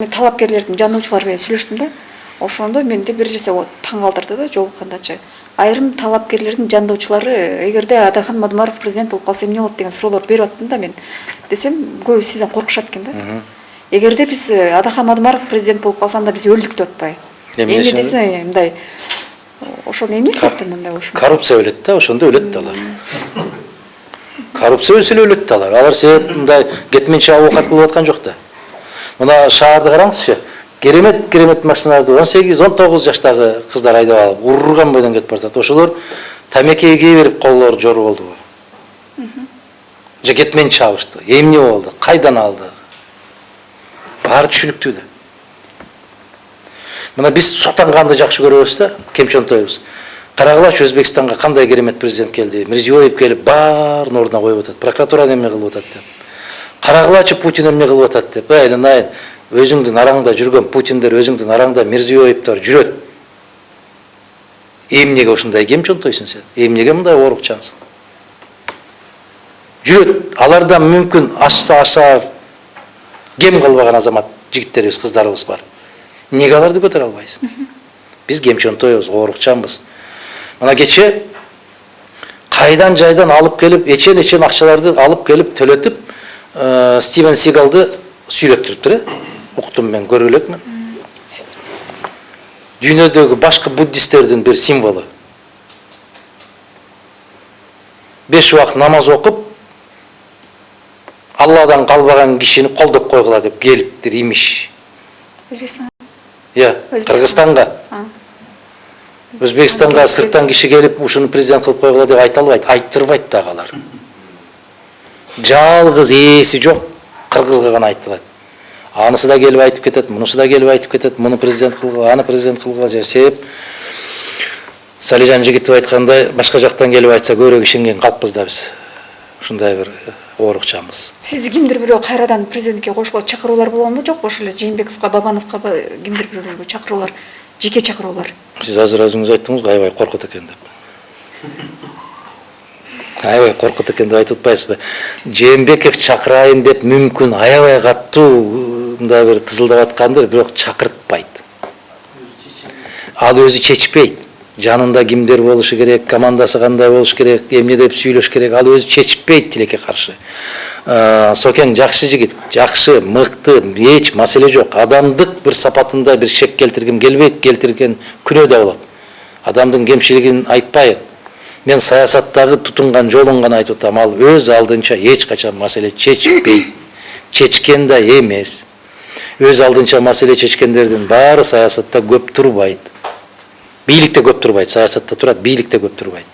Мен талапкерлердин жандоочулары менен сүйлөштүм да. Ошондо менде бир нерсе таң калтырды да, жолуккандачы. Айрым талапкерлердин жандоочулары эгерде Адахан Мадумаров президент болуп калса эмне болот деген суроолор берип аттым да мен. Десем, көбү сизден коркушат экен да. Эгерде биз Адахан Мадумаров президент болуп калса анда биз өлдүк деп атпайбы? Эмне десе мындай ошону эмне себептен мындай болушу? Коррупция өлөт да, ошондо өлөт да алар. Коррупция өлсө өлөт да алар. Алар себеп мындай кетменче оокат кылып аткан жок да. Мына шаарды караңызчы. Керемет машиналарды 18-19 жаштагы кыздар айдап алып, урган бойдон кетип баратат. Ошолор тамекеге кие берип колдору жору болдубу? Же кетмен чабышты. Эмне болду? Кайдан алды? Баары түшүнүктүү да. Мына биз суктанганды жакшы көрөбүз да, кемчонтойбуз. Карагылачы Өзбекстанга кандай керемет президент келди. Мирзиёев келип баарын ордуна коюп атат. Прокуратура эмне кылып атат деп. Карагылачы Путин эмне кылып атат деп. Айын өзүңдүн араңда жүргөн Путиндер, өзүңдүн араңда Мирзиёевдер жүрөт. Эмнеге ушундай кемчонтойсуң сен? Эмнеге мындай оорукчансың? Жүрөт. Алардан мүмкүн ашар кем кылбаган азамат жигиттерибиз, кыздарыбыз бар. Неге аларды көтөрө албайсың? Биз кемчонтойбуз, оорукчанбыз. Мына кече кайдан жайдан алып келип, эчен акчаларды алып келип төлөтүп, Стивен Сигалды сүйлөттүрүптүр, уктум мен, көргүлөкмүн. Дүйнөдөгү башка буддисттердин бир символу. 5 убакыт намаз окуп, Алладан калбаган кишини колдоп койгула деп келиптир, имиш. Өзбекстан. Кыргызстанга. Өзбекстанга сырттан киши келип, ушуну президент кылып койгула деп айта албайт, айттырбайт дагы алар. Жалгыз ээси жок кыргызга гана айтылат. Анысы да келип айтып кетет, мунусу да келип айтып кетет, муну президент кылгыла, аны президент кылгыла же себеп. Салижан Жигитов айткандай, башка жактан келип айтса көбүрөөк ишенген калппыз да биз. Ушундай бир оорукчанбыз. Сизди кимдир бирөө кайрадан президентке кошууга чакыруулар болгонбу, жокпу? Ошол эле Жээнбековго, Бабановго кимдир бирөөлөргө чакыруулар, жеке чакыруулар. Сиз азыр өзүңүз айттыңыз го, аябай коркут экен деп. Аябай коркут экен деп айтып атпайсызбы? Жээнбеков чакырайын деп мүмкүн аябай каттуу мындай бир тызылдап аткандыр, бирок чакыртпайт. Ал өзү чечпейт. Жанында кимдер болушу керек, командасы кандай болуш керек, эмне деп сүйлөш керек, ал өзү чечпейт тилекке каршы. Сокен жакшы жигит, жакшы, мыкты, эч маселе жок. Адамдык бир сапатында бир шек келтиргим келбейт, келтирген күнөө да болот. Адамдын кемчилигин айтпайын. Мен саясаттагы тутунган жолун гана айтып атам. Ал өз алдынча эч качан маселе чечпейт. Чечкен да эмес. Өз алдынча маселе чечкендердин баары саясатта көп турбайт. Бийликте көп турбайт, саясатта турат, бийликте көп турбайт.